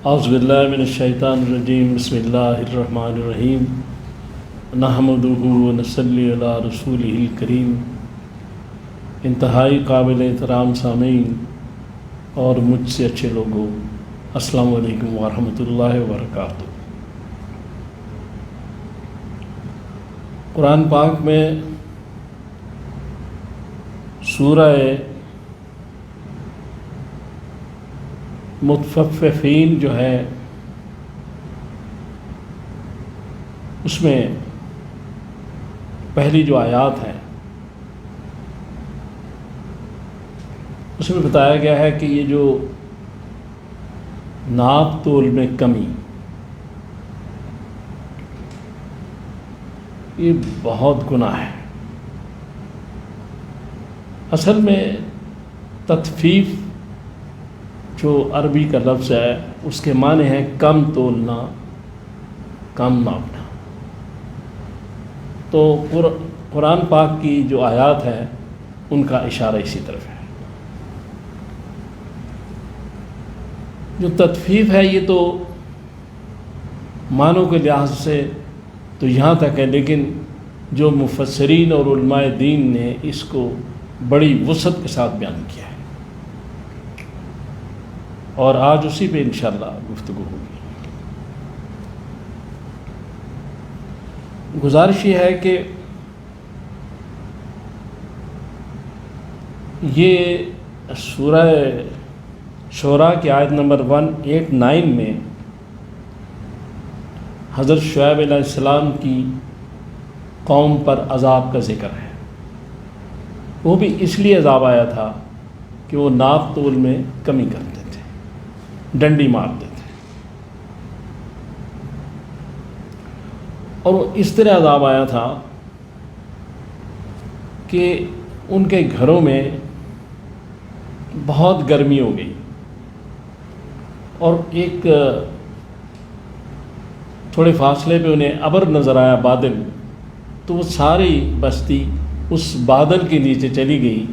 اعوذ باللہ من الشیطان الرجیم بسم اللہ الرحمن الرحیم نحمدہ ونصلی علی رسولہ الکریم۔ انتہائی قابل احترام سامعین اور مجھ سے اچھے لوگوں، السلام علیکم ورحمۃ اللہ وبرکاتہ۔ قرآن پاک میں سورہ مطففین جو ہے اس میں پہلی جو آیات ہیں اس میں بتایا گیا ہے کہ یہ جو ناپ تول میں کمی، یہ بہت گناہ ہے۔ اصل میں تطفیف جو عربی کا لفظ ہے اس کے معنی ہے کم تولنا، کم ناپنا۔ تو قرآن پاک کی جو آیات ہے ان کا اشارہ اسی طرف ہے۔ جو تطفیف ہے یہ تو معنوں کے لحاظ سے تو یہاں تک ہے، لیکن جو مفسرین اور علماء دین نے اس کو بڑی وسعت کے ساتھ بیان کیا ہے، اور آج اسی پہ انشاءاللہ گفتگو ہوگی۔ گزارش یہ ہے کہ یہ سورہ شعراء کی آیت نمبر 189 میں حضرت شعیب علیہ السلام کی قوم پر عذاب کا ذکر ہے۔ وہ بھی اس لیے عذاب آیا تھا کہ وہ ناپ تول میں کمی کرتے تھے، ڈنڈی مارتے تھے، اور وہ اس طرح عذاب آیا تھا کہ ان کے گھروں میں بہت گرمی ہو گئی، اور ایک تھوڑے فاصلے پہ انہیں ابر نظر آیا، بادل، تو وہ ساری بستی اس بادل کے نیچے چلی گئی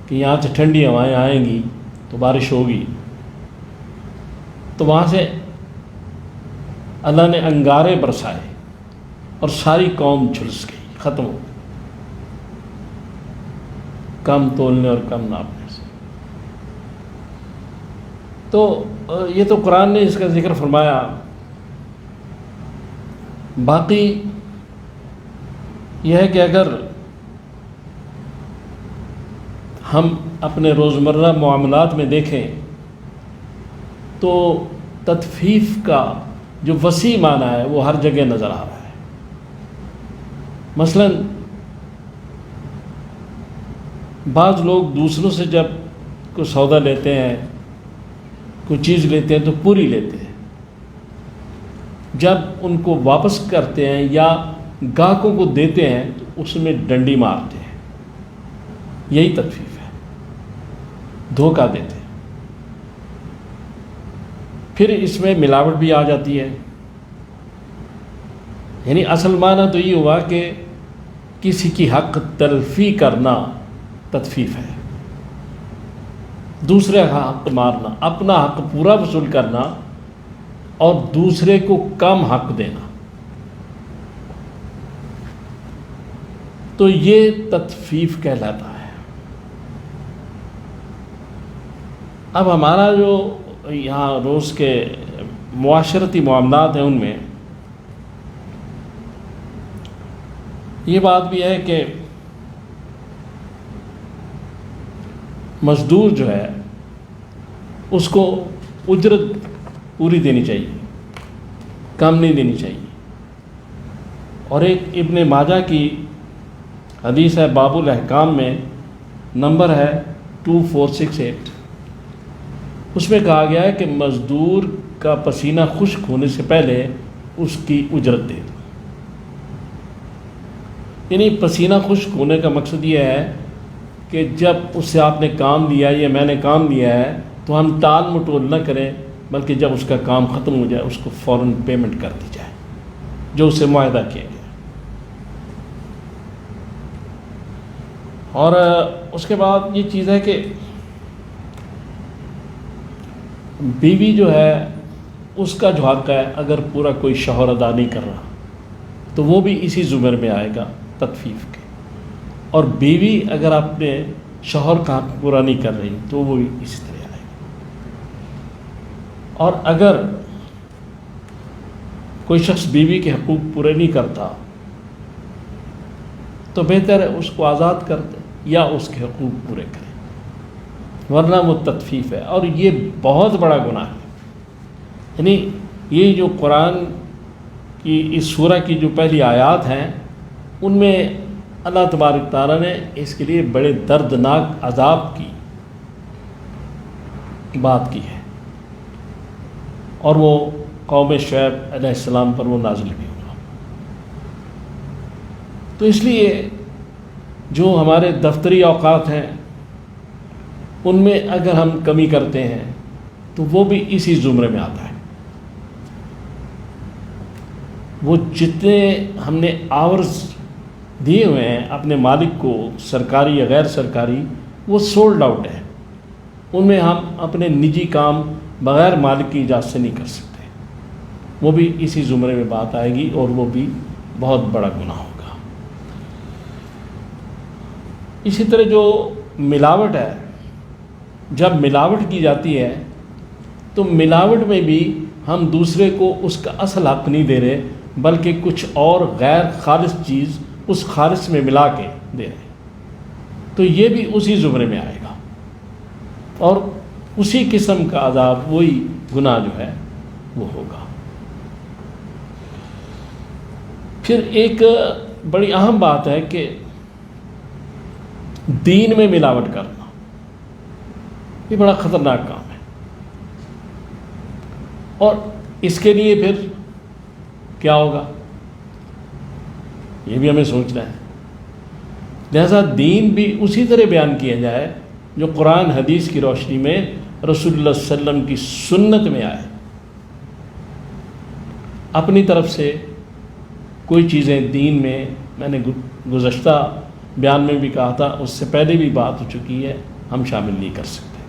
کہ یہاں سے ٹھنڈی ہوائیں آئیں گی تو بارش ہوگی۔ تو وہاں سے اللہ نے انگارے برسائے اور ساری قوم جھلس گئی، ختم ہو گئی، کم تولنے اور کم ناپنے سے۔ تو یہ تو قرآن نے اس کا ذکر فرمایا۔ باقی یہ ہے کہ اگر ہم اپنے روزمرہ معاملات میں دیکھیں تو تطفیف کا جو وسیع معنی ہے وہ ہر جگہ نظر آ رہا ہے۔ مثلا بعض لوگ دوسروں سے جب کوئی سودا لیتے ہیں، کوئی چیز لیتے ہیں تو پوری لیتے ہیں، جب ان کو واپس کرتے ہیں یا گاہکوں کو دیتے ہیں تو اس میں ڈنڈی مارتے ہیں۔ یہی تطفیف ہے، دھوکہ دیتے ہیں۔ پھر اس میں ملاوٹ بھی آ جاتی ہے، یعنی اصل معنی تو یہ ہوا کہ کسی کی حق تلفی کرنا تطفیف ہے، دوسرے کا حق مارنا، اپنا حق پورا وصول کرنا اور دوسرے کو کم حق دینا، تو یہ تطفیف کہلاتا ہے۔ اب ہمارا جو یہاں روز کے معاشرتی معاملات ہیں ان میں یہ بات بھی ہے کہ مزدور جو ہے اس کو اجرت پوری دینی چاہیے، کم نہیں دینی چاہیے۔ اور ایک ابن ماجہ کی حدیث ہے باب الاحکام میں، نمبر ہے 2468، اس میں کہا گیا ہے کہ مزدور کا پسینہ خشک ہونے سے پہلے اس کی اجرت دے دو۔ یعنی پسینہ خشک ہونے کا مقصد یہ ہے کہ جب اس سے آپ نے کام لیا یا میں نے کام لیا ہے تو ہم ٹال مٹول نہ کریں، بلکہ جب اس کا کام ختم ہو جائے اس کو فوراً پیمنٹ کر دی جائے جو اس سے معاہدہ کیا گیا۔ اور اس کے بعد یہ چیز ہے کہ بیوی جو ہے اس کا جو حق ہے اگر پورا کوئی شوہر ادا نہیں کر رہا تو وہ بھی اسی زمرے میں آئے گا تطفیف کے، اور بیوی اگر اپنے شوہر کا حق پورا نہیں کر رہی تو وہ بھی اسی طرح آئے گا۔ اور اگر کوئی شخص بیوی کے حقوق پورے نہیں کرتا تو بہتر ہے اس کو آزاد کر دے یا اس کے حقوق پورے کرے، ورنہ وہ تطفیف ہے، اور یہ بہت بڑا گناہ ہے۔ یعنی یہ جو قرآن کی اس سورہ کی جو پہلی آیات ہیں ان میں اللہ تبارک تعالیٰ نے اس کے لیے بڑے دردناک عذاب کی بات کی ہے، اور وہ قوم شعیب علیہ السلام پر وہ نازل بھی ہوا۔ تو اس لیے جو ہمارے دفتری اوقات ہیں ان میں اگر ہم کمی کرتے ہیں تو وہ بھی اسی زمرے میں آتا ہے۔ وہ جتنے ہم نے آورز دیے ہوئے ہیں اپنے مالک کو، سرکاری یا غیر سرکاری، وہ سولڈ آؤٹ ہے، ان میں ہم اپنے نجی کام بغیر مالک کی اجازت سے نہیں کر سکتے، وہ بھی اسی زمرے میں بات آئے گی، اور وہ بھی بہت بڑا گناہ ہوگا۔ اسی طرح جو ملاوٹ ہے، جب ملاوٹ کی جاتی ہے تو ملاوٹ میں بھی ہم دوسرے کو اس کا اصل حق نہیں دے رہے، بلکہ کچھ اور غیر خالص چیز اس خالص میں ملا کے دے رہے ہیں، تو یہ بھی اسی زمرے میں آئے گا، اور اسی قسم کا عذاب، وہی گناہ جو ہے وہ ہوگا۔ پھر ایک بڑی اہم بات ہے کہ دین میں ملاوٹ کرنا، یہ بڑا خطرناک کام ہے، اور اس کے لیے پھر کیا ہوگا یہ بھی ہمیں سوچنا ہے۔ لہذا دین بھی اسی طرح بیان کیا جائے جو قرآن حدیث کی روشنی میں رسول اللہ صلی اللہ علیہ وسلم کی سنت میں آئے۔ اپنی طرف سے کوئی چیزیں دین میں نے گزشتہ بیان میں بھی کہا تھا، اس سے پہلے بھی بات ہو چکی ہے، ہم شامل نہیں کر سکتے۔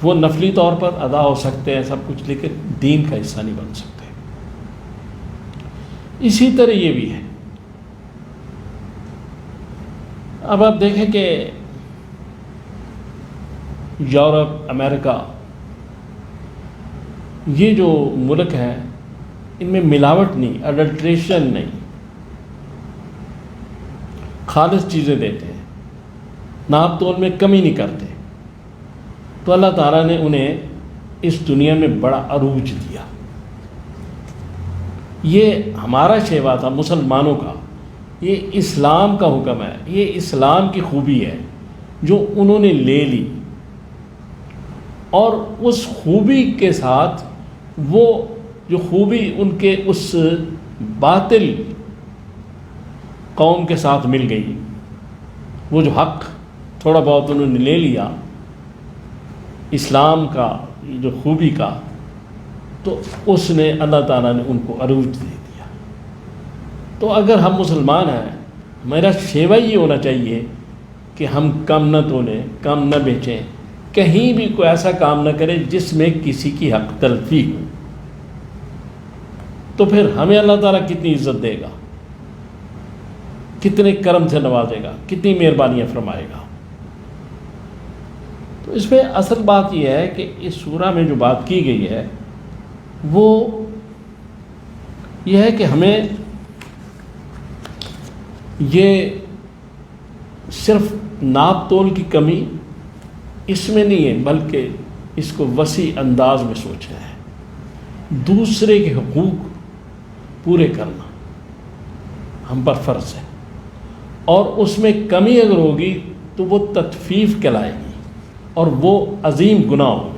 وہ نفلی طور پر ادا ہو سکتے ہیں سب کچھ، لیکن دین کا حصہ نہیں بن سکتے۔ اسی طرح یہ بھی ہے۔ اب آپ دیکھیں کہ یورپ، امریکہ، یہ جو ملک ہیں ان میں ملاوٹ نہیں، اڈلٹریشن نہیں، خالص چیزیں دیتے ہیں، ناپ تول میں کمی نہیں کرتے، تو اللہ تعالیٰ نے انہیں اس دنیا میں بڑا عروج دیا۔ یہ ہمارا شیوا تھا مسلمانوں کا، یہ اسلام کا حکم ہے، یہ اسلام کی خوبی ہے جو انہوں نے لے لی، اور اس خوبی کے ساتھ وہ جو خوبی ان کے اس باطل قوم کے ساتھ مل گئی، وہ جو حق تھوڑا بہت انہوں نے لے لیا اسلام کا، جو خوبی کا، تو اس نے اللہ تعالیٰ نے ان کو عروج دے دیا۔ تو اگر ہم مسلمان ہیں، میرا شیوا یہ ہونا چاہیے کہ ہم کم نہ تولیں، کم نہ بیچیں، کہیں بھی کوئی ایسا کام نہ کریں جس میں کسی کی حق تلفی ہو، تو پھر ہمیں اللہ تعالیٰ کتنی عزت دے گا، کتنے کرم سے نوازے گا، کتنی مہربانیاں فرمائے گا۔ تو اس میں اصل بات یہ ہے کہ اس سورہ میں جو بات کی گئی ہے وہ یہ ہے کہ ہمیں یہ صرف ناپ تول کی کمی اس میں نہیں ہے، بلکہ اس کو وسیع انداز میں سوچنا ہے۔ دوسرے کے حقوق پورے کرنا ہم پر فرض ہے، اور اس میں کمی اگر ہوگی تو وہ تطفیف کہلائے گی، اور وہ عظیم گناہ ہوگا۔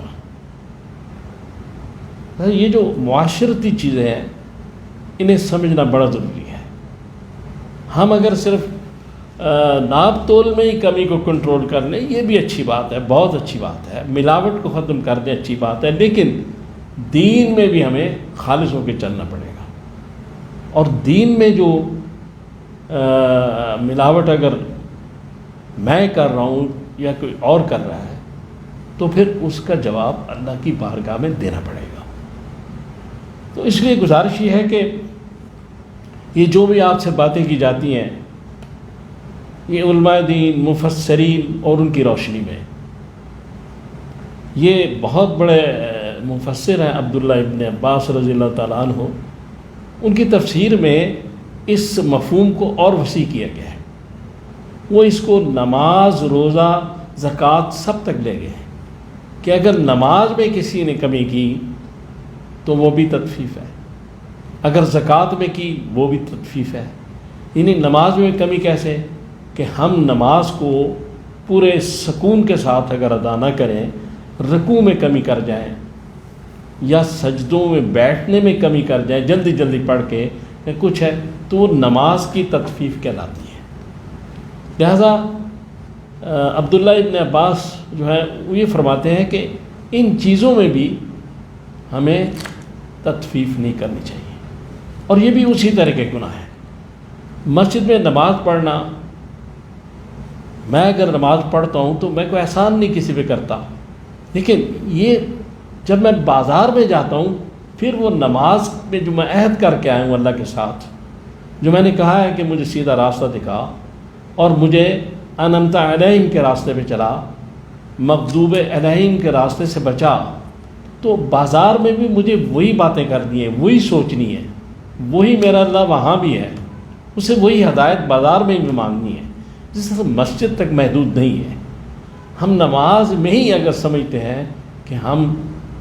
یہ جو معاشرتی چیزیں ہیں انہیں سمجھنا بڑا ضروری ہے۔ ہم اگر صرف ناپ تول میں ہی کمی کو کنٹرول کر لیں، یہ بھی اچھی بات ہے، بہت اچھی بات ہے، ملاوٹ کو ختم کر دیں، اچھی بات ہے، لیکن دین میں بھی ہمیں خالص ہو کے چلنا پڑے گا۔ اور دین میں جو ملاوٹ اگر میں کر رہا ہوں یا کوئی اور کر رہا ہے تو پھر اس کا جواب اللہ کی بارگاہ میں دینا پڑے گا۔ تو اس لیے گزارش یہ ہے کہ یہ جو بھی آپ سے باتیں کی جاتی ہیں، یہ علماء دین، مفسرین اور ان کی روشنی میں، یہ بہت بڑے مفسر ہیں عبداللہ ابن عباس رضی اللہ تعالیٰ عنہ، ان کی تفسیر میں اس مفہوم کو اور وسیع کیا گیا ہے۔ وہ اس کو نماز، روزہ، زکوٰۃ سب تک لے گئے ہیں کہ اگر نماز میں کسی نے کمی کی تو وہ بھی تطفیف ہے، اگر زکوٰۃ میں کی وہ بھی تطفیف ہے۔ یعنی نماز میں کمی کیسے کہ ہم نماز کو پورے سکون کے ساتھ اگر ادا نہ کریں، رکوع میں کمی کر جائیں یا سجدوں میں بیٹھنے میں کمی کر جائیں جلدی جلدی پڑھ کے یا کچھ ہے، تو وہ نماز کی تطفیف کہلاتی ہے۔ لہذا عبداللہ ابن عباس جو ہے وہ یہ فرماتے ہیں کہ ان چیزوں میں بھی ہمیں تطفیف نہیں کرنی چاہیے، اور یہ بھی اسی طرح کے گناہ ہیں۔ مسجد میں نماز پڑھنا، میں اگر نماز پڑھتا ہوں تو میں کوئی احسان نہیں کسی پہ کرتا، لیکن یہ جب میں بازار میں جاتا ہوں پھر وہ نماز میں جو میں عہد کر کے آیا ہوں اللہ کے ساتھ، جو میں نے کہا ہے کہ مجھے سیدھا راستہ دکھا اور مجھے انعمت علیہم کے راستے پہ چلا، مغضوب علیہم کے راستے سے بچا، تو بازار میں بھی مجھے وہی باتیں کرنی ہیں، وہی سوچنی ہے، وہی میرا اللہ وہاں بھی ہے، اسے وہی ہدایت بازار میں بھی مانگنی ہے، جس سے مسجد تک محدود نہیں ہے۔ ہم نماز میں ہی اگر سمجھتے ہیں کہ ہم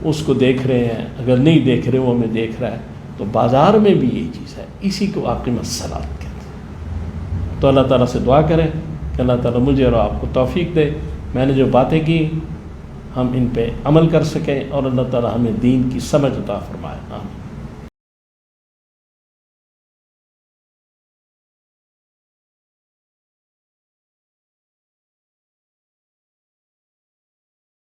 اس کو دیکھ رہے ہیں، اگر نہیں دیکھ رہے وہ ہمیں دیکھ رہا ہے، تو بازار میں بھی یہی چیز ہے، اسی کو اقیم الصلاۃ کہتے ہیں۔ تو اللہ تعالیٰ سے دعا کریں کہ اللہ تعالیٰ مجھے اور آپ کو توفیق دے، میں نے جو باتیں کی ہم ان پہ عمل کر سکیں، اور اللہ تعالیٰ ہمیں دین کی سمجھ عطا فرمائے۔ آمین۔